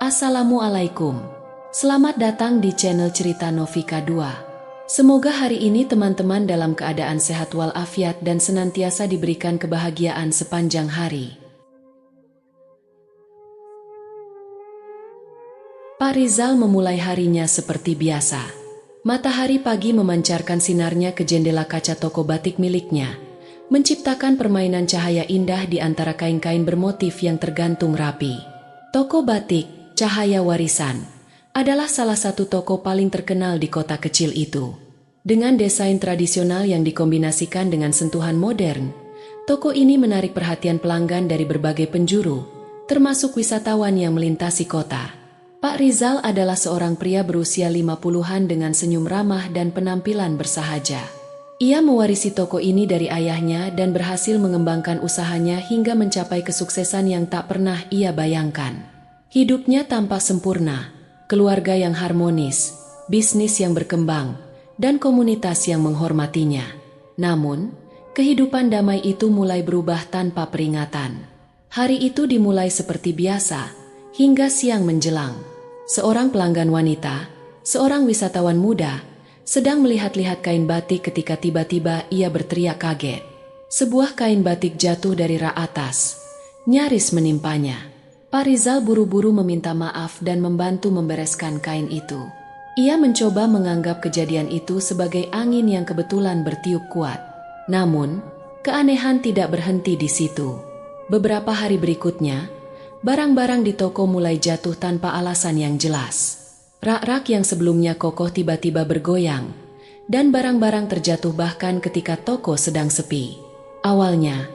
Assalamualaikum. Selamat datang di channel Cerita Novika 2. Semoga hari ini teman-teman dalam keadaan sehat walafiat dan senantiasa diberikan kebahagiaan sepanjang hari. Pak Rizal memulai harinya seperti biasa. Matahari pagi memancarkan sinarnya ke jendela kaca toko batik miliknya, menciptakan permainan cahaya indah di antara kain-kain bermotif yang tergantung rapi. Toko batik Cahaya Warisan adalah salah satu toko paling terkenal di kota kecil itu. Dengan desain tradisional yang dikombinasikan dengan sentuhan modern, toko ini menarik perhatian pelanggan dari berbagai penjuru, termasuk wisatawan yang melintasi kota. Pak Rizal adalah seorang pria berusia 50-an dengan senyum ramah dan penampilan bersahaja. Ia mewarisi toko ini dari ayahnya dan berhasil mengembangkan usahanya hingga mencapai kesuksesan yang tak pernah ia bayangkan. Hidupnya tampak sempurna, keluarga yang harmonis, bisnis yang berkembang, dan komunitas yang menghormatinya. Namun, kehidupan damai itu mulai berubah tanpa peringatan. Hari itu dimulai seperti biasa, hingga siang menjelang. Seorang pelanggan wanita, seorang wisatawan muda, sedang melihat-lihat kain batik ketika tiba-tiba ia berteriak kaget. Sebuah kain batik jatuh dari rak atas, nyaris menimpanya. Pak Rizal buru-buru meminta maaf dan membantu membereskan kain itu. Ia mencoba menganggap kejadian itu sebagai angin yang kebetulan bertiup kuat. Namun, keanehan tidak berhenti di situ. Beberapa hari berikutnya, barang-barang di toko mulai jatuh tanpa alasan yang jelas. Rak-rak yang sebelumnya kokoh tiba-tiba bergoyang, dan barang-barang terjatuh bahkan ketika toko sedang sepi. Awalnya,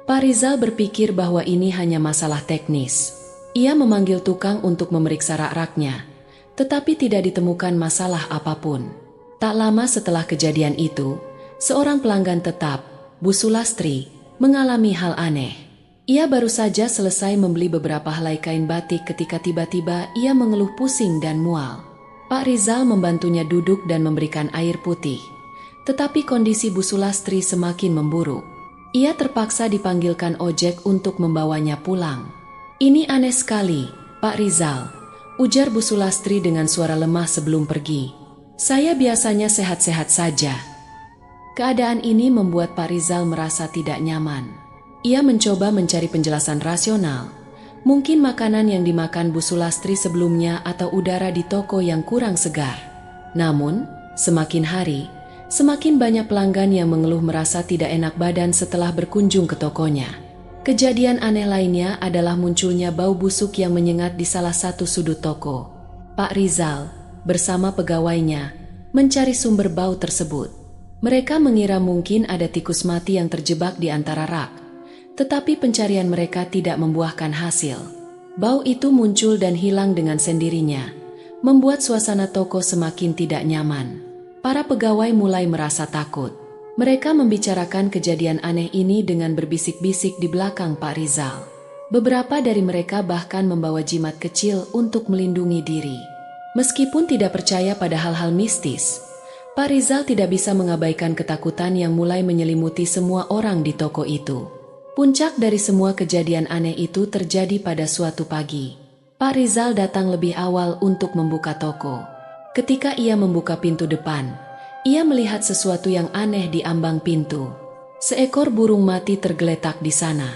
Pak Rizal berpikir bahwa ini hanya masalah teknis. Ia memanggil tukang untuk memeriksa rak-raknya, tetapi tidak ditemukan masalah apapun. Tak lama setelah kejadian itu, seorang pelanggan tetap, Bu Sulastri, mengalami hal aneh. Ia baru saja selesai membeli beberapa helai kain batik ketika tiba-tiba ia mengeluh pusing dan mual. Pak Rizal membantunya duduk dan memberikan air putih. Tetapi kondisi Bu Sulastri semakin memburuk. Ia terpaksa dipanggilkan ojek untuk membawanya pulang. "Ini aneh sekali, Pak Rizal," ujar Bu Sulastri dengan suara lemah sebelum pergi. "Saya biasanya sehat-sehat saja." Keadaan ini membuat Pak Rizal merasa tidak nyaman. Ia mencoba mencari penjelasan rasional. Mungkin makanan yang dimakan Bu Sulastri sebelumnya atau udara di toko yang kurang segar. Namun, semakin hari, semakin banyak pelanggan yang mengeluh merasa tidak enak badan setelah berkunjung ke tokonya. Kejadian aneh lainnya adalah munculnya bau busuk yang menyengat di salah satu sudut toko. Pak Rizal, bersama pegawainya, mencari sumber bau tersebut. Mereka mengira mungkin ada tikus mati yang terjebak di antara rak. Tetapi pencarian mereka tidak membuahkan hasil. Bau itu muncul dan hilang dengan sendirinya, membuat suasana toko semakin tidak nyaman. Para pegawai mulai merasa takut. Mereka membicarakan kejadian aneh ini dengan berbisik-bisik di belakang Pak Rizal. Beberapa dari mereka bahkan membawa jimat kecil untuk melindungi diri. Meskipun tidak percaya pada hal-hal mistis, Pak Rizal tidak bisa mengabaikan ketakutan yang mulai menyelimuti semua orang di toko itu. Puncak dari semua kejadian aneh itu terjadi pada suatu pagi. Pak Rizal datang lebih awal untuk membuka toko. Ketika ia membuka pintu depan, ia melihat sesuatu yang aneh di ambang pintu. Seekor burung mati tergeletak di sana.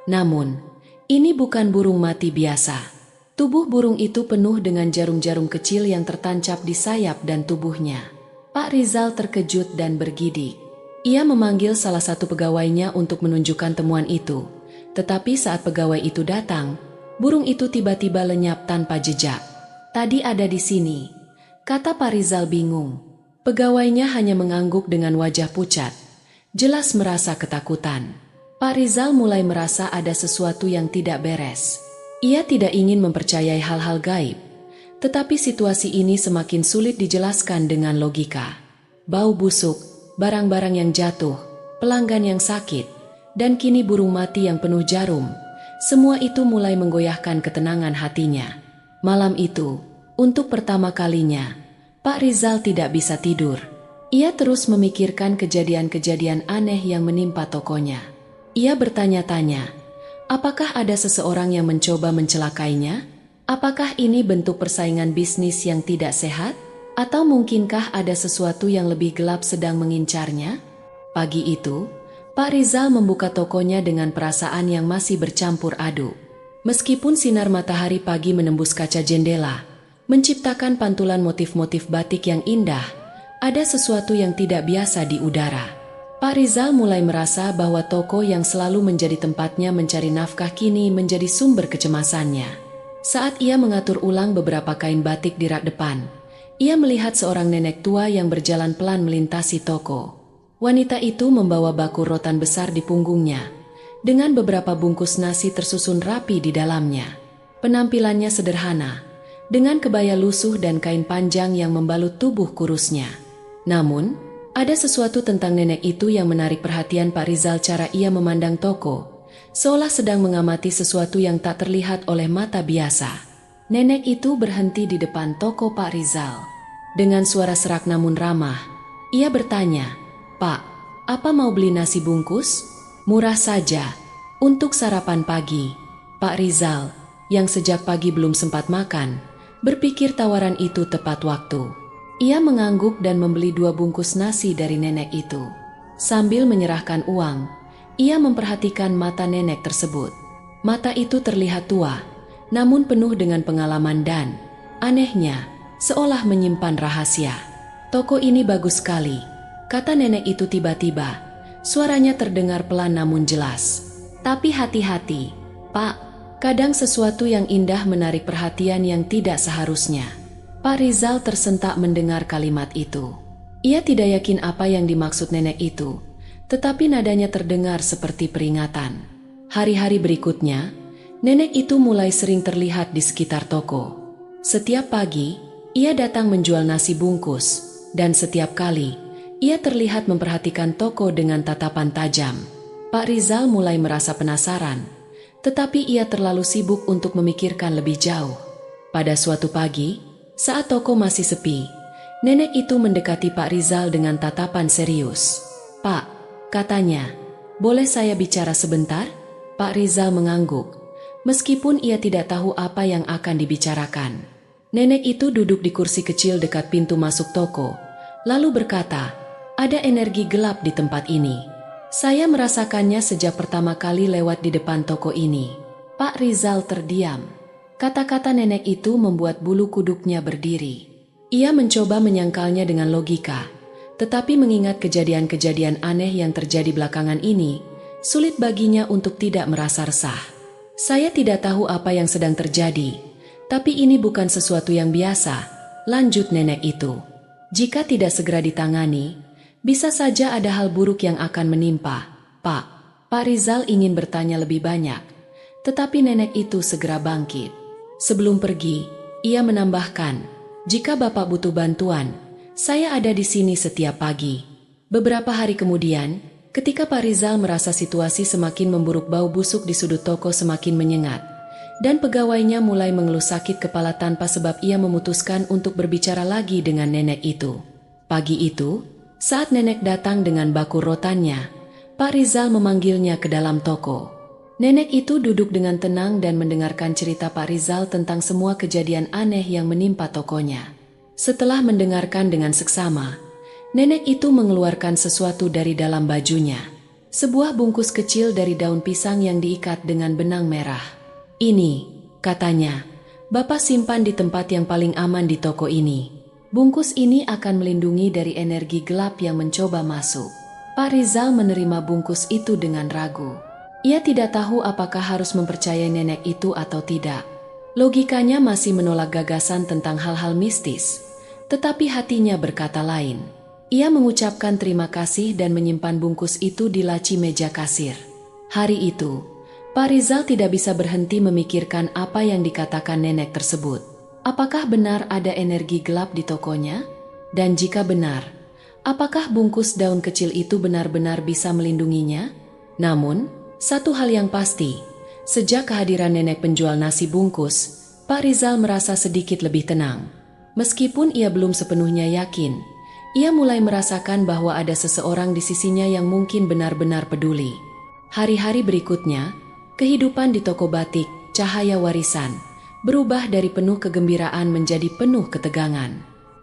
Namun, ini bukan burung mati biasa. Tubuh burung itu penuh dengan jarum-jarum kecil yang tertancap di sayap dan tubuhnya. Pak Rizal terkejut dan bergidik. Ia memanggil salah satu pegawainya untuk menunjukkan temuan itu. Tetapi saat pegawai itu datang, burung itu tiba-tiba lenyap tanpa jejak. "Tadi ada di sini," kata Pak Rizal bingung. Pegawainya hanya mengangguk dengan wajah pucat, jelas merasa ketakutan. Pak Rizal mulai merasa ada sesuatu yang tidak beres. Ia tidak ingin mempercayai hal-hal gaib. Tetapi situasi ini semakin sulit dijelaskan dengan logika. Bau busuk, barang-barang yang jatuh, pelanggan yang sakit, dan kini burung mati yang penuh jarum. Semua itu mulai menggoyahkan ketenangan hatinya. Malam itu, untuk pertama kalinya, Pak Rizal tidak bisa tidur. Ia terus memikirkan kejadian-kejadian aneh yang menimpa tokonya. Ia bertanya-tanya, apakah ada seseorang yang mencoba mencelakainya? Apakah ini bentuk persaingan bisnis yang tidak sehat? Atau mungkinkah ada sesuatu yang lebih gelap sedang mengincarnya? Pagi itu, Pak Rizal membuka tokonya dengan perasaan yang masih bercampur aduk. Meskipun sinar matahari pagi menembus kaca jendela, menciptakan pantulan motif-motif batik yang indah, ada sesuatu yang tidak biasa di udara. Pak Rizal mulai merasa bahwa toko yang selalu menjadi tempatnya mencari nafkah kini menjadi sumber kecemasannya. Saat ia mengatur ulang beberapa kain batik di rak depan, ia melihat seorang nenek tua yang berjalan pelan melintasi toko. Wanita itu membawa baku rotan besar di punggungnya, dengan beberapa bungkus nasi tersusun rapi di dalamnya. Penampilannya sederhana, dengan kebaya lusuh dan kain panjang yang membalut tubuh kurusnya. Namun, ada sesuatu tentang nenek itu yang menarik perhatian Pak Rizal. Cara ia memandang toko, seolah sedang mengamati sesuatu yang tak terlihat oleh mata biasa. Nenek itu berhenti di depan toko Pak Rizal. Dengan suara serak namun ramah, ia bertanya, "Pak, apa mau beli nasi bungkus? Murah saja, untuk sarapan pagi." Pak Rizal, yang sejak pagi belum sempat makan, berpikir tawaran itu tepat waktu. Ia mengangguk dan membeli 2 bungkus nasi dari nenek itu. Sambil menyerahkan uang, ia memperhatikan mata nenek tersebut. Mata itu terlihat tua, namun penuh dengan pengalaman dan, anehnya, seolah menyimpan rahasia. "Toko ini bagus sekali," kata nenek itu tiba-tiba. Suaranya terdengar pelan namun jelas. "Tapi hati-hati, Pak, kadang sesuatu yang indah menarik perhatian yang tidak seharusnya." Pak Rizal tersentak mendengar kalimat itu. Ia tidak yakin apa yang dimaksud nenek itu, tetapi nadanya terdengar seperti peringatan. Hari-hari berikutnya, nenek itu mulai sering terlihat di sekitar toko. Setiap pagi, ia datang menjual nasi bungkus, dan setiap kali, ia terlihat memperhatikan toko dengan tatapan tajam. Pak Rizal mulai merasa penasaran, tetapi ia terlalu sibuk untuk memikirkan lebih jauh. Pada suatu pagi, saat toko masih sepi, nenek itu mendekati Pak Rizal dengan tatapan serius. "Pak," katanya, "boleh saya bicara sebentar?" Pak Rizal mengangguk, meskipun ia tidak tahu apa yang akan dibicarakan. Nenek itu duduk di kursi kecil dekat pintu masuk toko, lalu berkata, "Ada energi gelap di tempat ini. Saya merasakannya sejak pertama kali lewat di depan toko ini." Pak Rizal terdiam. Kata-kata nenek itu membuat bulu kuduknya berdiri. Ia mencoba menyangkalnya dengan logika, tetapi mengingat kejadian-kejadian aneh yang terjadi belakangan ini, sulit baginya untuk tidak merasa resah. "Saya tidak tahu apa yang sedang terjadi, tapi ini bukan sesuatu yang biasa," lanjut nenek itu. "Jika tidak segera ditangani, bisa saja ada hal buruk yang akan menimpa." Pak Rizal ingin bertanya lebih banyak, tetapi nenek itu segera bangkit. Sebelum pergi, ia menambahkan, "Jika Bapak butuh bantuan, saya ada di sini setiap pagi." Beberapa hari kemudian, ketika Pak Rizal merasa situasi semakin memburuk, bau busuk di sudut toko semakin menyengat, dan pegawainya mulai mengeluh sakit kepala tanpa sebab, ia memutuskan untuk berbicara lagi dengan nenek itu. Pagi itu, saat nenek datang dengan baku rotannya, Pak Rizal memanggilnya ke dalam toko. Nenek itu duduk dengan tenang dan mendengarkan cerita Pak Rizal tentang semua kejadian aneh yang menimpa tokonya. Setelah mendengarkan dengan seksama, nenek itu mengeluarkan sesuatu dari dalam bajunya. Sebuah bungkus kecil dari daun pisang yang diikat dengan benang merah. "Ini," katanya, "Bapak simpan di tempat yang paling aman di toko ini. Bungkus ini akan melindungi dari energi gelap yang mencoba masuk." Pak Rizal menerima bungkus itu dengan ragu. Ia tidak tahu apakah harus mempercayai nenek itu atau tidak. Logikanya masih menolak gagasan tentang hal-hal mistis, tetapi hatinya berkata lain. Ia mengucapkan terima kasih dan menyimpan bungkus itu di laci meja kasir. Hari itu, Pak Rizal tidak bisa berhenti memikirkan apa yang dikatakan nenek tersebut. Apakah benar ada energi gelap di tokonya? Dan jika benar, apakah bungkus daun kecil itu benar-benar bisa melindunginya? Namun, satu hal yang pasti, sejak kehadiran nenek penjual nasi bungkus, Pak Rizal merasa sedikit lebih tenang. Meskipun ia belum sepenuhnya yakin, ia mulai merasakan bahwa ada seseorang di sisinya yang mungkin benar-benar peduli. Hari-hari berikutnya, kehidupan di toko batik, Cahaya Warisan, berubah dari penuh kegembiraan menjadi penuh ketegangan.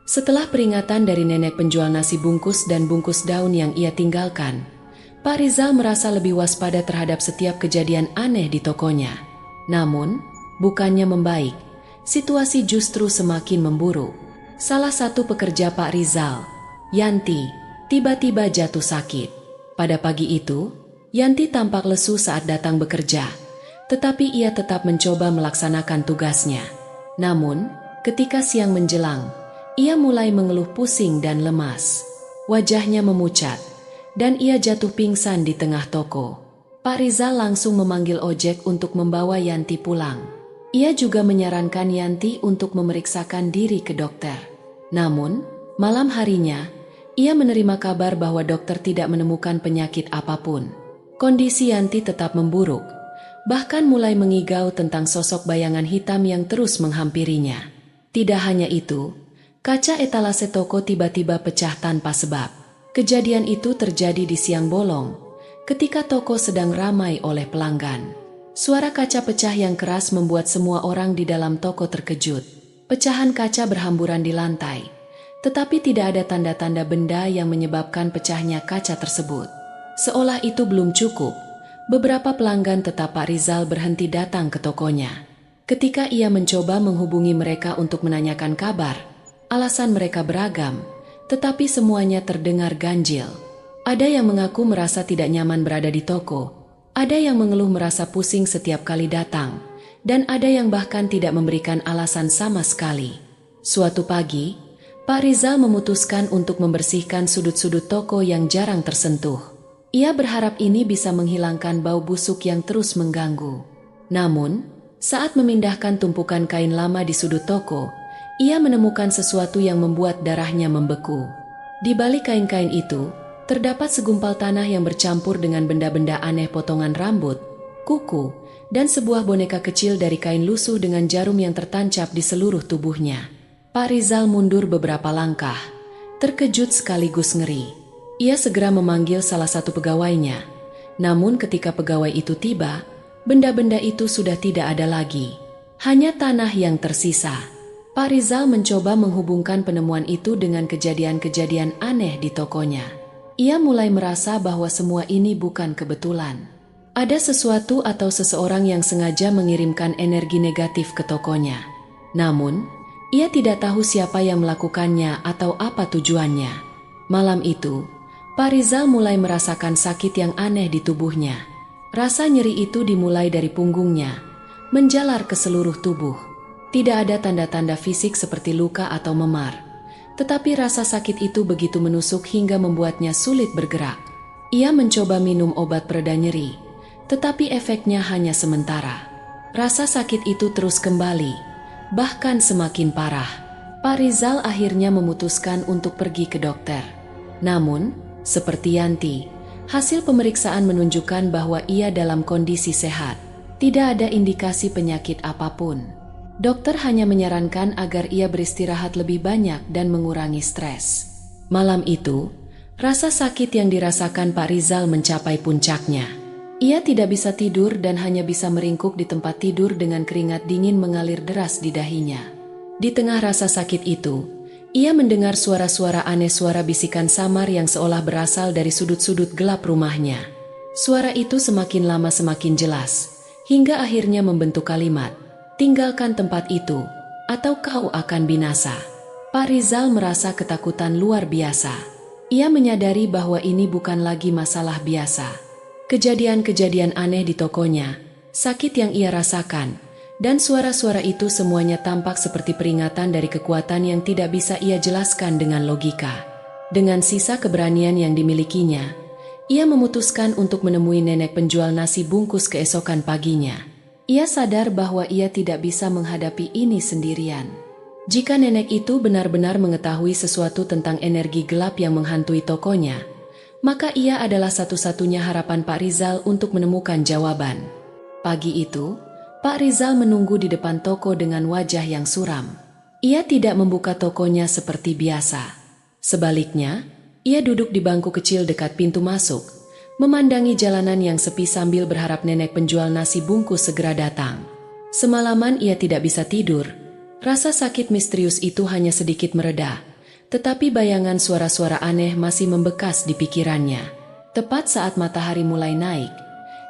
Setelah peringatan dari nenek penjual nasi bungkus dan bungkus daun yang ia tinggalkan, Pak Rizal merasa lebih waspada terhadap setiap kejadian aneh di tokonya. Namun, bukannya membaik, situasi justru semakin memburuk. Salah satu pekerja Pak Rizal, Yanti, tiba-tiba jatuh sakit. Pada pagi itu, Yanti tampak lesu saat datang bekerja, tetapi ia tetap mencoba melaksanakan tugasnya. Namun, ketika siang menjelang, ia mulai mengeluh pusing dan lemas. Wajahnya memucat, dan ia jatuh pingsan di tengah toko. Pak Rizal langsung memanggil ojek untuk membawa Yanti pulang. Ia juga menyarankan Yanti untuk memeriksakan diri ke dokter. Namun, malam harinya, ia menerima kabar bahwa dokter tidak menemukan penyakit apapun. Kondisi Yanti tetap memburuk, bahkan mulai mengigau tentang sosok bayangan hitam yang terus menghampirinya. Tidak hanya itu, kaca etalase toko tiba-tiba pecah tanpa sebab. Kejadian itu terjadi di siang bolong, ketika toko sedang ramai oleh pelanggan. Suara kaca pecah yang keras membuat semua orang di dalam toko terkejut. Pecahan kaca berhamburan di lantai, tetapi tidak ada tanda-tanda benda yang menyebabkan pecahnya kaca tersebut. Seolah itu belum cukup, beberapa pelanggan tetap Pak Rizal berhenti datang ke tokonya. Ketika ia mencoba menghubungi mereka untuk menanyakan kabar, alasan mereka beragam, tetapi semuanya terdengar ganjil. Ada yang mengaku merasa tidak nyaman berada di toko, ada yang mengeluh merasa pusing setiap kali datang, dan ada yang bahkan tidak memberikan alasan sama sekali. Suatu pagi, Pak Rizal memutuskan untuk membersihkan sudut-sudut toko yang jarang tersentuh. Ia berharap ini bisa menghilangkan bau busuk yang terus mengganggu. Namun, saat memindahkan tumpukan kain lama di sudut toko, ia menemukan sesuatu yang membuat darahnya membeku. Di balik kain-kain itu, terdapat segumpal tanah yang bercampur dengan benda-benda aneh potongan rambut, kuku, dan sebuah boneka kecil dari kain lusuh dengan jarum yang tertancap di seluruh tubuhnya. Pak Rizal mundur beberapa langkah, terkejut sekaligus ngeri. Ia segera memanggil salah satu pegawainya. Namun ketika pegawai itu tiba, benda-benda itu sudah tidak ada lagi. Hanya tanah yang tersisa. Pak Rizal mencoba menghubungkan penemuan itu dengan kejadian-kejadian aneh di tokonya. Ia mulai merasa bahwa semua ini bukan kebetulan. Ada sesuatu atau seseorang yang sengaja mengirimkan energi negatif ke tokonya. Namun, ia tidak tahu siapa yang melakukannya atau apa tujuannya. Malam itu, Pak Rizal mulai merasakan sakit yang aneh di tubuhnya. Rasa nyeri itu dimulai dari punggungnya, menjalar ke seluruh tubuh. Tidak ada tanda-tanda fisik seperti luka atau memar, tetapi rasa sakit itu begitu menusuk hingga membuatnya sulit bergerak. Ia mencoba minum obat pereda nyeri, tetapi efeknya hanya sementara. Rasa sakit itu terus kembali, bahkan semakin parah. Pak Rizal akhirnya memutuskan untuk pergi ke dokter. Namun, seperti Yanti, hasil pemeriksaan menunjukkan bahwa ia dalam kondisi sehat. Tidak ada indikasi penyakit apapun. Dokter hanya menyarankan agar ia beristirahat lebih banyak dan mengurangi stres. Malam itu, rasa sakit yang dirasakan Pak Rizal mencapai puncaknya. Ia tidak bisa tidur dan hanya bisa meringkuk di tempat tidur dengan keringat dingin mengalir deras di dahinya. Di tengah rasa sakit itu, ia mendengar suara-suara aneh, suara bisikan samar yang seolah berasal dari sudut-sudut gelap rumahnya. Suara itu semakin lama semakin jelas, hingga akhirnya membentuk kalimat, "Tinggalkan tempat itu, atau kau akan binasa." Pak Rizal merasa ketakutan luar biasa. Ia menyadari bahwa ini bukan lagi masalah biasa. Kejadian-kejadian aneh di tokonya, sakit yang ia rasakan, dan suara-suara itu semuanya tampak seperti peringatan dari kekuatan yang tidak bisa ia jelaskan dengan logika. Dengan sisa keberanian yang dimilikinya, ia memutuskan untuk menemui nenek penjual nasi bungkus keesokan paginya. Ia sadar bahwa ia tidak bisa menghadapi ini sendirian. Jika nenek itu benar-benar mengetahui sesuatu tentang energi gelap yang menghantui tokonya, maka ia adalah satu-satunya harapan Pak Rizal untuk menemukan jawaban. Pagi itu, Pak Rizal menunggu di depan toko dengan wajah yang suram. Ia tidak membuka tokonya seperti biasa. Sebaliknya, ia duduk di bangku kecil dekat pintu masuk, memandangi jalanan yang sepi sambil berharap nenek penjual nasi bungkus segera datang. Semalaman ia tidak bisa tidur. Rasa sakit misterius itu hanya sedikit mereda, tetapi bayangan suara-suara aneh masih membekas di pikirannya. Tepat saat matahari mulai naik,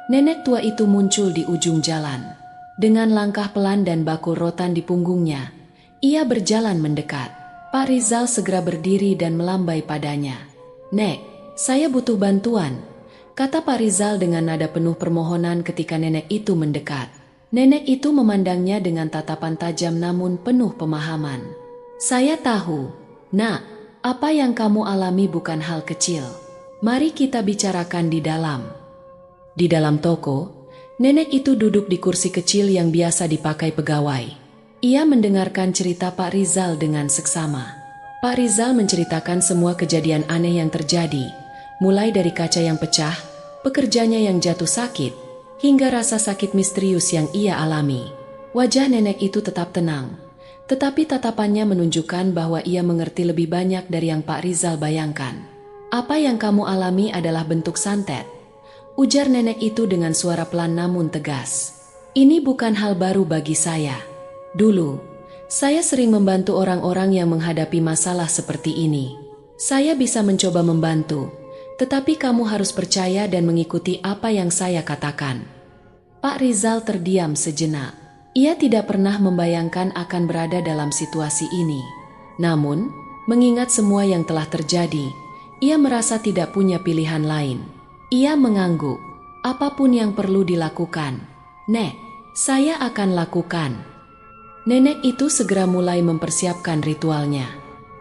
nenek tua itu muncul di ujung jalan. Dengan langkah pelan dan bakul rotan di punggungnya, ia berjalan mendekat. Pak Rizal segera berdiri dan melambai padanya. "Nek, saya butuh bantuan," kata Pak Rizal dengan nada penuh permohonan ketika nenek itu mendekat. Nenek itu memandangnya dengan tatapan tajam namun penuh pemahaman. "Saya tahu, Nak, apa yang kamu alami bukan hal kecil. Mari kita bicarakan di dalam." Di dalam toko, nenek itu duduk di kursi kecil yang biasa dipakai pegawai. Ia mendengarkan cerita Pak Rizal dengan seksama. Pak Rizal menceritakan semua kejadian aneh yang terjadi, mulai dari kaca yang pecah, pekerjanya yang jatuh sakit, hingga rasa sakit misterius yang ia alami. Wajah nenek itu tetap tenang, tetapi tatapannya menunjukkan bahwa ia mengerti lebih banyak dari yang Pak Rizal bayangkan. "Apa yang kamu alami adalah bentuk santet," ujar nenek itu dengan suara pelan namun tegas. "Ini bukan hal baru bagi saya. Dulu, saya sering membantu orang-orang yang menghadapi masalah seperti ini. Saya bisa mencoba membantu, tetapi kamu harus percaya dan mengikuti apa yang saya katakan." Pak Rizal terdiam sejenak. Ia tidak pernah membayangkan akan berada dalam situasi ini. Namun, mengingat semua yang telah terjadi, ia merasa tidak punya pilihan lain. Ia mengangguk. "Apapun yang perlu dilakukan, Nek, saya akan lakukan." Nenek itu segera mulai mempersiapkan ritualnya.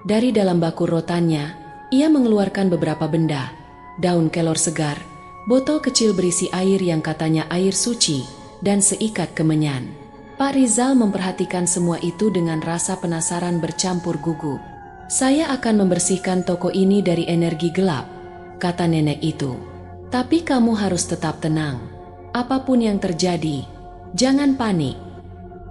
Dari dalam bakul rotannya, ia mengeluarkan beberapa benda, daun kelor segar, botol kecil berisi air yang katanya air suci, dan seikat kemenyan. Pak Rizal memperhatikan semua itu dengan rasa penasaran bercampur gugup. "Saya akan membersihkan toko ini dari energi gelap," kata nenek itu. "Tapi kamu harus tetap tenang. Apapun yang terjadi, jangan panik."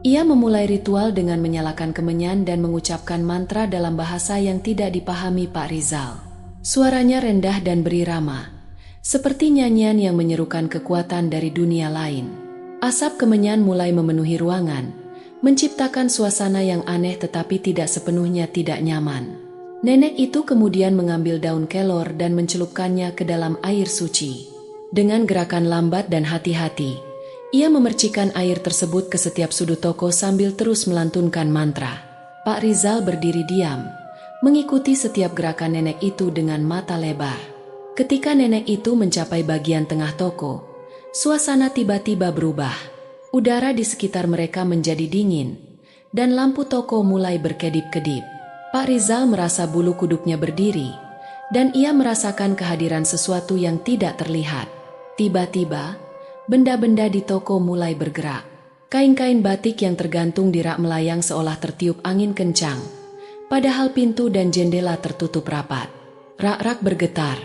Ia memulai ritual dengan menyalakan kemenyan dan mengucapkan mantra dalam bahasa yang tidak dipahami Pak Rizal. Suaranya rendah dan berirama, seperti nyanyian yang menyerukan kekuatan dari dunia lain. Asap kemenyan mulai memenuhi ruangan, menciptakan suasana yang aneh tetapi tidak sepenuhnya tidak nyaman. Nenek itu kemudian mengambil daun kelor dan mencelupkannya ke dalam air suci. Dengan gerakan lambat dan hati-hati, ia memercikan air tersebut ke setiap sudut toko sambil terus melantunkan mantra. Pak Rizal berdiri diam, mengikuti setiap gerakan nenek itu dengan mata lebar. Ketika nenek itu mencapai bagian tengah toko, suasana tiba-tiba berubah. Udara di sekitar mereka menjadi dingin, dan lampu toko mulai berkedip-kedip. Pak Rizal merasa bulu kuduknya berdiri, dan ia merasakan kehadiran sesuatu yang tidak terlihat. Tiba-tiba, benda-benda di toko mulai bergerak. Kain-kain batik yang tergantung di rak melayang seolah tertiup angin kencang, padahal pintu dan jendela tertutup rapat. Rak-rak bergetar,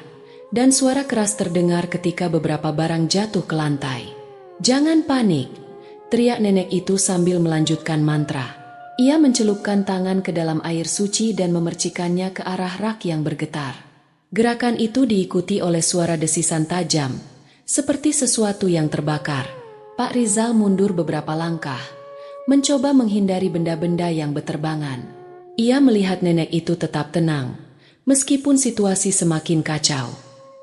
dan suara keras terdengar ketika beberapa barang jatuh ke lantai. "Jangan panik," teriak nenek itu sambil melanjutkan mantra. Ia mencelupkan tangan ke dalam air suci dan memercikannya ke arah rak yang bergetar. Gerakan itu diikuti oleh suara desisan tajam, seperti sesuatu yang terbakar. Pak Rizal mundur beberapa langkah, mencoba menghindari benda-benda yang beterbangan. Ia melihat nenek itu tetap tenang, meskipun situasi semakin kacau.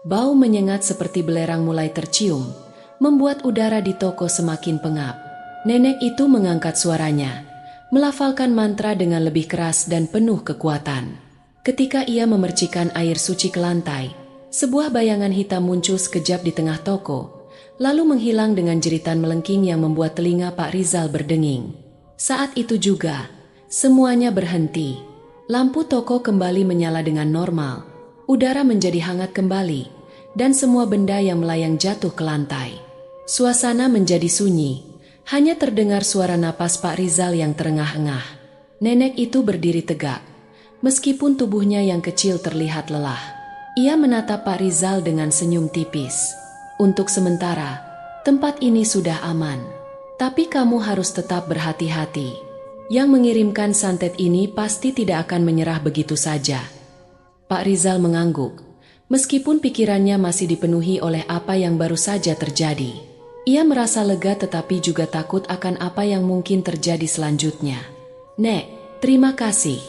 Bau menyengat seperti belerang mulai tercium, membuat udara di toko semakin pengap. Nenek itu mengangkat suaranya, melafalkan mantra dengan lebih keras dan penuh kekuatan. Ketika ia memercikan air suci ke lantai, sebuah bayangan hitam muncul sekejap di tengah toko, lalu menghilang dengan jeritan melengking yang membuat telinga Pak Rizal berdenging. Saat itu juga, semuanya berhenti. Lampu toko kembali menyala dengan normal, udara menjadi hangat kembali, dan semua benda yang melayang jatuh ke lantai. Suasana menjadi sunyi, hanya terdengar suara napas Pak Rizal yang terengah-engah. Nenek itu berdiri tegak, meskipun tubuhnya yang kecil terlihat lelah. Ia menatap Pak Rizal dengan senyum tipis. "Untuk sementara, tempat ini sudah aman. Tapi kamu harus tetap berhati-hati. Yang mengirimkan santet ini pasti tidak akan menyerah begitu saja." Pak Rizal mengangguk, meskipun pikirannya masih dipenuhi oleh apa yang baru saja terjadi. Ia merasa lega tetapi juga takut akan apa yang mungkin terjadi selanjutnya. "Nek, terima kasih,"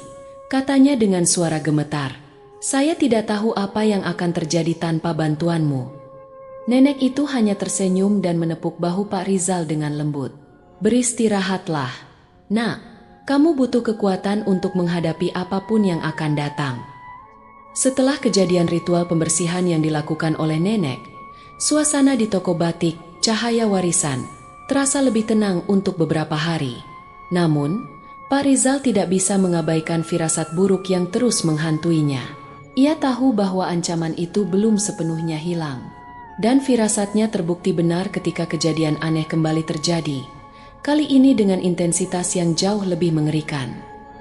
katanya dengan suara gemetar. "Saya tidak tahu apa yang akan terjadi tanpa bantuanmu." Nenek itu hanya tersenyum dan menepuk bahu Pak Rizal dengan lembut. "Beristirahatlah, Nak. Kamu butuh kekuatan untuk menghadapi apapun yang akan datang." Setelah kejadian ritual pembersihan yang dilakukan oleh nenek, suasana di toko batik Cahaya Warisan terasa lebih tenang untuk beberapa hari. Namun, Pak Rizal tidak bisa mengabaikan firasat buruk yang terus menghantuinya. Ia tahu bahwa ancaman itu belum sepenuhnya hilang. Dan firasatnya terbukti benar ketika kejadian aneh kembali terjadi. Kali ini dengan intensitas yang jauh lebih mengerikan.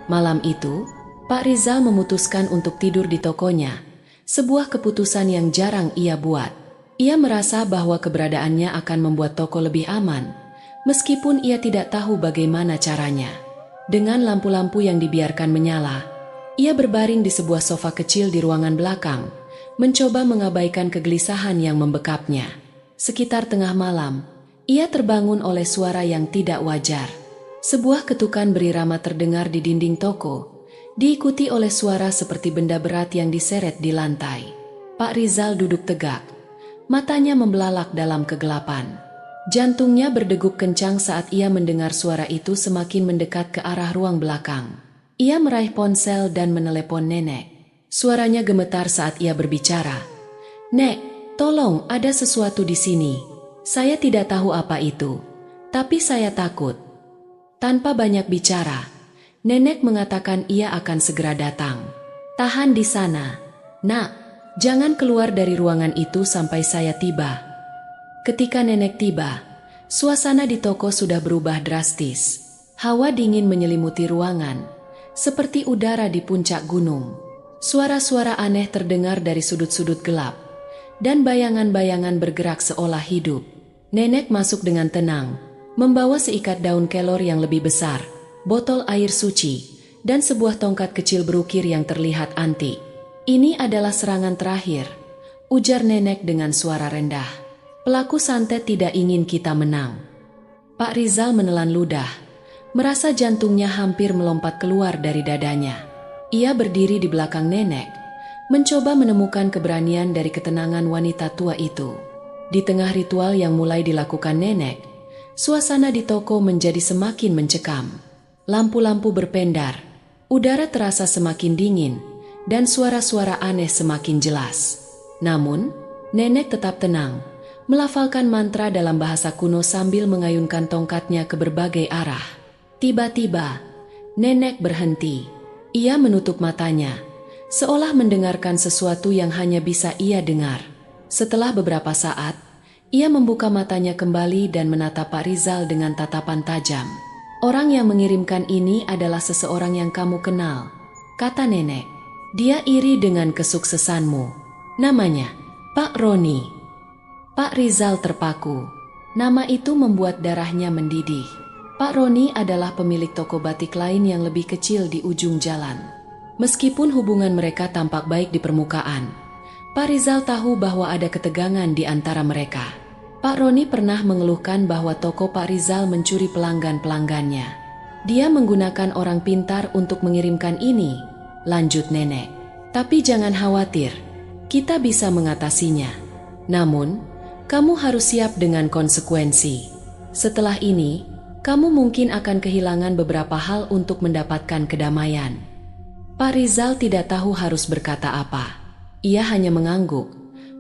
Malam itu, Pak Rizal memutuskan untuk tidur di tokonya. Sebuah keputusan yang jarang ia buat. Ia merasa bahwa keberadaannya akan membuat toko lebih aman, meskipun ia tidak tahu bagaimana caranya. Dengan lampu-lampu yang dibiarkan menyala, ia berbaring di sebuah sofa kecil di ruangan belakang, mencoba mengabaikan kegelisahan yang membekapnya. Sekitar tengah malam, ia terbangun oleh suara yang tidak wajar. Sebuah ketukan berirama terdengar di dinding toko, diikuti oleh suara seperti benda berat yang diseret di lantai. Pak Rizal duduk tegak. Matanya membelalak dalam kegelapan. Jantungnya berdegup kencang saat ia mendengar suara itu semakin mendekat ke arah ruang belakang. Ia meraih ponsel dan menelepon nenek. Suaranya gemetar saat ia berbicara. "Nek, tolong, ada sesuatu di sini. Saya tidak tahu apa itu, tapi saya takut." Tanpa banyak bicara, nenek mengatakan ia akan segera datang. "Tahan di sana, Nak. Jangan keluar dari ruangan itu sampai saya tiba." Ketika nenek tiba, suasana di toko sudah berubah drastis. Hawa dingin menyelimuti ruangan, seperti udara di puncak gunung. Suara-suara aneh terdengar dari sudut-sudut gelap, dan bayangan-bayangan bergerak seolah hidup. Nenek masuk dengan tenang, membawa seikat daun kelor yang lebih besar, botol air suci, dan sebuah tongkat kecil berukir yang terlihat antik. "Ini adalah serangan terakhir," ujar nenek dengan suara rendah. "Pelaku santet tidak ingin kita menang." Pak Rizal menelan ludah, merasa jantungnya hampir melompat keluar dari dadanya. Ia berdiri di belakang nenek, mencoba menemukan keberanian dari ketenangan wanita tua itu. Di tengah ritual yang mulai dilakukan nenek, suasana di toko menjadi semakin mencekam. Lampu-lampu berpendar, udara terasa semakin dingin, dan suara-suara aneh semakin jelas. Namun, nenek tetap tenang, melafalkan mantra dalam bahasa kuno sambil mengayunkan tongkatnya ke berbagai arah. Tiba-tiba, nenek berhenti. Ia menutup matanya, seolah mendengarkan sesuatu yang hanya bisa ia dengar. Setelah beberapa saat, ia membuka matanya kembali dan menatap Pak Rizal dengan tatapan tajam. "Orang yang mengirimkan ini adalah seseorang yang kamu kenal," kata nenek. "Dia iri dengan kesuksesanmu. Namanya Pak Roni." Pak Rizal terpaku. Nama itu membuat darahnya mendidih. Pak Roni adalah pemilik toko batik lain yang lebih kecil di ujung jalan. Meskipun hubungan mereka tampak baik di permukaan, Pak Rizal tahu bahwa ada ketegangan di antara mereka. Pak Roni pernah mengeluhkan bahwa toko Pak Rizal mencuri pelanggan-pelanggannya. "Dia menggunakan orang pintar untuk mengirimkan ini," lanjut nenek. "Tapi jangan khawatir, kita bisa mengatasinya. Namun, kamu harus siap dengan konsekuensi. Setelah ini, kamu mungkin akan kehilangan beberapa hal untuk mendapatkan kedamaian." Pak Rizal tidak tahu harus berkata apa. Ia hanya mengangguk,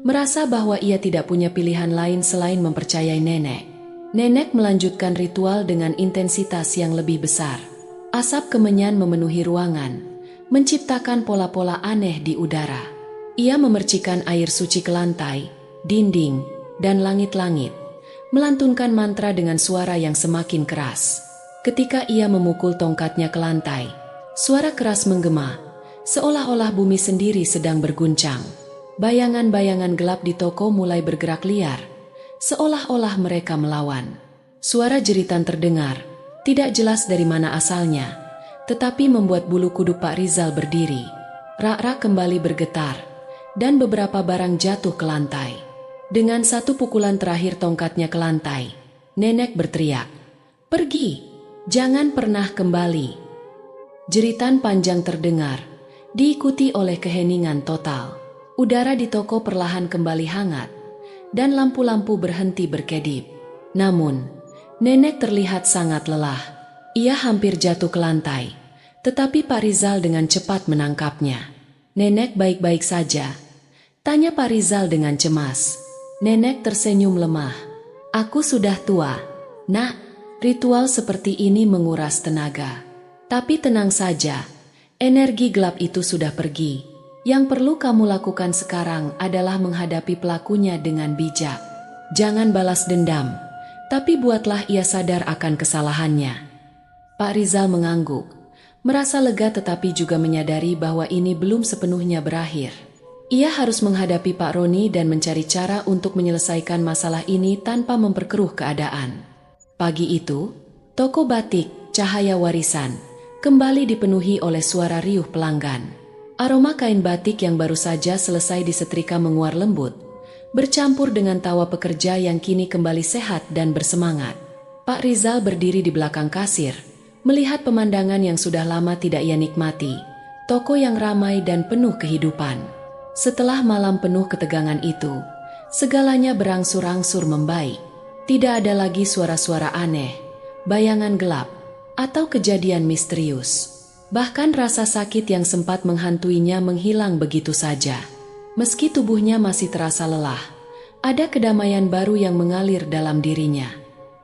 merasa bahwa ia tidak punya pilihan lain selain mempercayai nenek. Nenek melanjutkan ritual dengan intensitas yang lebih besar. Asap kemenyan memenuhi ruangan, menciptakan pola-pola aneh di udara. Ia memercikan air suci ke lantai, dinding, dan langit-langit, melantunkan mantra dengan suara yang semakin keras. Ketika ia memukul tongkatnya ke lantai, suara keras menggema, seolah-olah bumi sendiri sedang berguncang. Bayangan-bayangan gelap di toko mulai bergerak liar, seolah-olah mereka melawan. Suara jeritan terdengar, tidak jelas dari mana asalnya, tetapi membuat bulu kuduk Pak Rizal berdiri. Rak-rak kembali bergetar, dan beberapa barang jatuh ke lantai. Dengan satu pukulan terakhir tongkatnya ke lantai, nenek berteriak, "Pergi! Jangan pernah kembali!" Jeritan panjang terdengar, diikuti oleh keheningan total. Udara di toko perlahan kembali hangat, dan lampu-lampu berhenti berkedip. Namun, nenek terlihat sangat lelah. Ia hampir jatuh ke lantai, tetapi Pak Rizal dengan cepat menangkapnya. "Nenek baik-baik saja?" tanya Pak Rizal dengan cemas. Nenek tersenyum lemah. "Aku sudah tua, Nak. Ritual seperti ini menguras tenaga. Tapi tenang saja, energi gelap itu sudah pergi. Yang perlu kamu lakukan sekarang adalah menghadapi pelakunya dengan bijak. Jangan balas dendam, tapi buatlah ia sadar akan kesalahannya." Pak Rizal mengangguk, merasa lega tetapi juga menyadari bahwa ini belum sepenuhnya berakhir. Ia harus menghadapi Pak Roni dan mencari cara untuk menyelesaikan masalah ini tanpa memperkeruh keadaan. Pagi itu, toko batik Cahaya Warisan kembali dipenuhi oleh suara riuh pelanggan. Aroma kain batik yang baru saja selesai disetrika menguar lembut, bercampur dengan tawa pekerja yang kini kembali sehat dan bersemangat. Pak Rizal berdiri di belakang kasir, melihat pemandangan yang sudah lama tidak ia nikmati, toko yang ramai dan penuh kehidupan. Setelah malam penuh ketegangan itu, segalanya berangsur-angsur membaik. Tidak ada lagi suara-suara aneh, bayangan gelap, atau kejadian misterius. Bahkan rasa sakit yang sempat menghantuinya menghilang begitu saja. Meski tubuhnya masih terasa lelah, ada kedamaian baru yang mengalir dalam dirinya.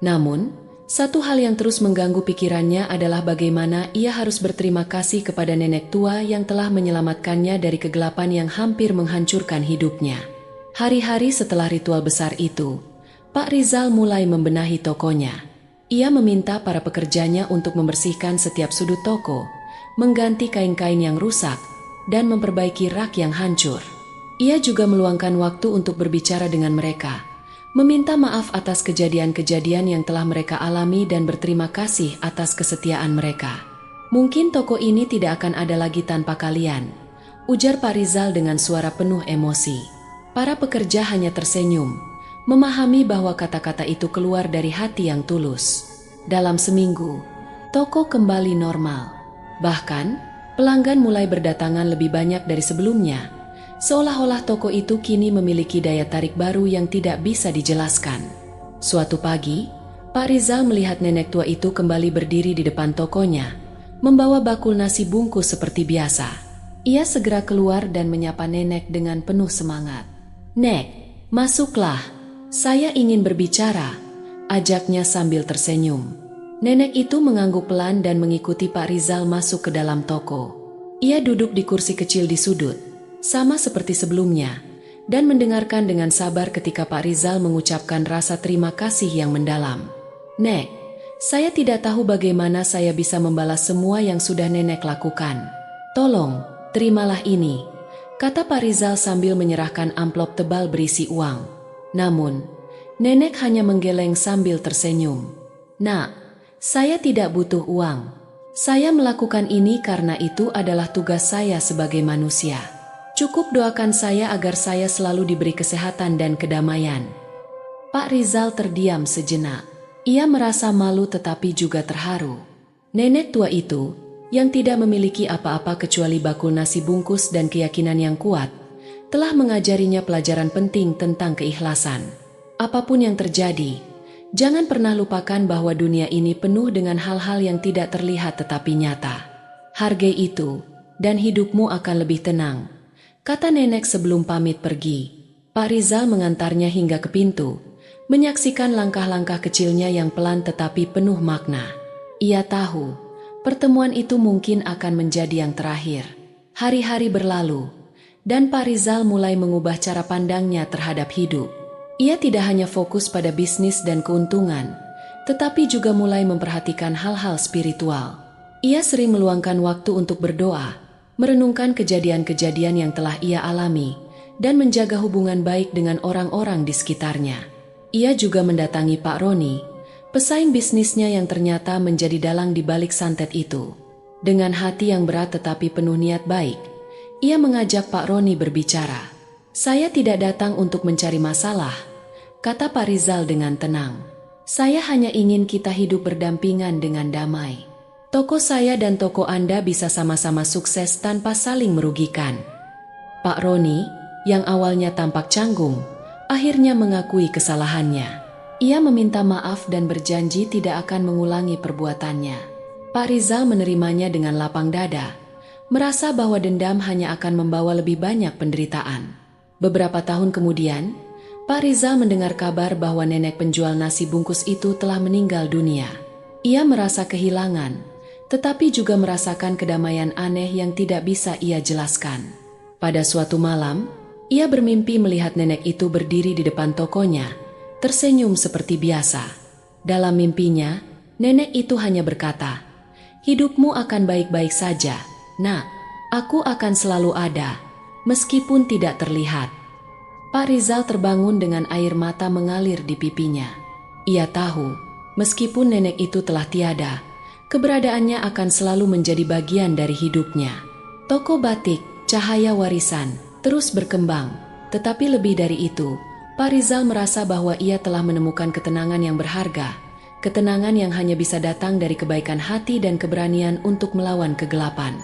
Namun, satu hal yang terus mengganggu pikirannya adalah bagaimana ia harus berterima kasih kepada nenek tua yang telah menyelamatkannya dari kegelapan yang hampir menghancurkan hidupnya. Hari-hari setelah ritual besar itu, Pak Rizal mulai membenahi tokonya. Ia meminta para pekerjanya untuk membersihkan setiap sudut toko, mengganti kain-kain yang rusak, dan memperbaiki rak yang hancur. Ia juga meluangkan waktu untuk berbicara dengan mereka, meminta maaf atas kejadian-kejadian yang telah mereka alami dan berterima kasih atas kesetiaan mereka. "Mungkin toko ini tidak akan ada lagi tanpa kalian," ujar Pak Rizal dengan suara penuh emosi. Para pekerja hanya tersenyum, memahami bahwa kata-kata itu keluar dari hati yang tulus. Dalam seminggu, toko kembali normal. Bahkan, pelanggan mulai berdatangan lebih banyak dari sebelumnya, seolah-olah toko itu kini memiliki daya tarik baru yang tidak bisa dijelaskan. Suatu pagi, Pak Rizal melihat nenek tua itu kembali berdiri di depan tokonya, membawa bakul nasi bungkus seperti biasa. Ia segera keluar dan menyapa nenek dengan penuh semangat. "Nek, masuklah. Saya ingin berbicara," ajaknya sambil tersenyum. Nenek itu mengangguk pelan dan mengikuti Pak Rizal masuk ke dalam toko. Ia duduk di kursi kecil di sudut, sama seperti sebelumnya, dan mendengarkan dengan sabar ketika Pak Rizal mengucapkan rasa terima kasih yang mendalam. "Nek, saya tidak tahu bagaimana saya bisa membalas semua yang sudah nenek lakukan. Tolong, terimalah ini," kata Pak Rizal sambil menyerahkan amplop tebal berisi uang. Namun, nenek hanya menggeleng sambil tersenyum. "Nak, saya tidak butuh uang. Saya melakukan ini karena itu adalah tugas saya sebagai manusia. Cukup doakan saya agar saya selalu diberi kesehatan dan kedamaian." Pak Rizal terdiam sejenak. Ia merasa malu tetapi juga terharu. Nenek tua itu, yang tidak memiliki apa-apa kecuali bakul nasi bungkus dan keyakinan yang kuat, telah mengajarinya pelajaran penting tentang keikhlasan. Apapun yang terjadi, jangan pernah lupakan bahwa dunia ini penuh dengan hal-hal yang tidak terlihat tetapi nyata. Hargai itu, dan hidupmu akan lebih tenang, kata nenek sebelum pamit pergi. Pak Rizal mengantarnya hingga ke pintu, menyaksikan langkah-langkah kecilnya yang pelan tetapi penuh makna. Ia tahu, pertemuan itu mungkin akan menjadi yang terakhir. Hari-hari berlalu, dan Pak Rizal mulai mengubah cara pandangnya terhadap hidup. Ia tidak hanya fokus pada bisnis dan keuntungan, tetapi juga mulai memperhatikan hal-hal spiritual. Ia sering meluangkan waktu untuk berdoa, merenungkan kejadian-kejadian yang telah ia alami, dan menjaga hubungan baik dengan orang-orang di sekitarnya. Ia juga mendatangi Pak Roni, pesaing bisnisnya yang ternyata menjadi dalang di balik santet itu. Dengan hati yang berat tetapi penuh niat baik, ia mengajak Pak Roni berbicara. Saya tidak datang untuk mencari masalah, kata Pak Rizal dengan tenang. Saya hanya ingin kita hidup berdampingan dengan damai. Toko saya dan toko Anda bisa sama-sama sukses tanpa saling merugikan. Pak Roni, yang awalnya tampak canggung, akhirnya mengakui kesalahannya. Ia meminta maaf dan berjanji tidak akan mengulangi perbuatannya. Pak Rizal menerimanya dengan lapang dada, merasa bahwa dendam hanya akan membawa lebih banyak penderitaan. Beberapa tahun kemudian, Pak Rizal mendengar kabar bahwa nenek penjual nasi bungkus itu telah meninggal dunia. Ia merasa kehilangan, tetapi juga merasakan kedamaian aneh yang tidak bisa ia jelaskan. Pada suatu malam, ia bermimpi melihat nenek itu berdiri di depan tokonya, tersenyum seperti biasa. Dalam mimpinya, nenek itu hanya berkata, "Hidupmu akan baik-baik saja, Nak. Aku akan selalu ada, meskipun tidak terlihat." Pak Rizal terbangun dengan air mata mengalir di pipinya. Ia tahu, meskipun nenek itu telah tiada, keberadaannya akan selalu menjadi bagian dari hidupnya. Toko batik, Cahaya Warisan, terus berkembang. Tetapi lebih dari itu, Pak Rizal merasa bahwa ia telah menemukan ketenangan yang berharga. Ketenangan yang hanya bisa datang dari kebaikan hati dan keberanian untuk melawan kegelapan.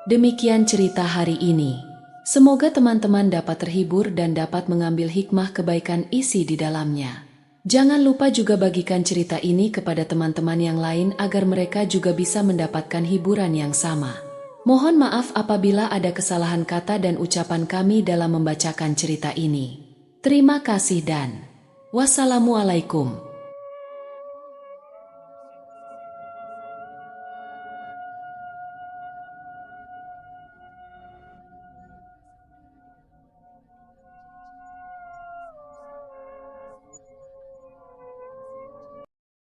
Demikian cerita hari ini. Semoga teman-teman dapat terhibur dan dapat mengambil hikmah kebaikan isi di dalamnya. Jangan lupa juga bagikan cerita ini kepada teman-teman yang lain agar mereka juga bisa mendapatkan hiburan yang sama. Mohon maaf apabila ada kesalahan kata dan ucapan kami dalam membacakan cerita ini. Terima kasih dan wassalamualaikum.